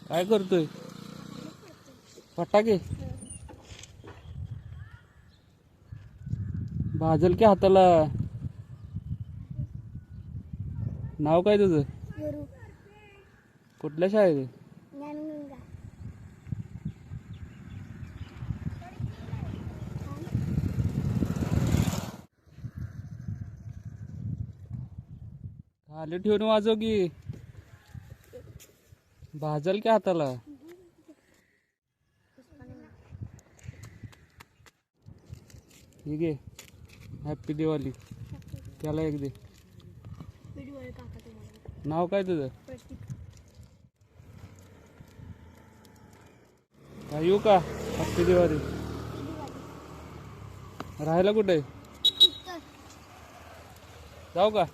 काय करतोय? फटाके भाजल की हाताला. नाव काय तुझं? गुरु कुठल्या शाळेत आहे? ज्ञानगंगा. खाली ठेवून वाजव की. भाजल की हाताला. ठीक आहे. हॅपी दिवाळी. त्याला एक दे. नाव काय तुझं? काय येऊ का? हॅपी दिवाळी. राहायला कुठे? जाऊ का?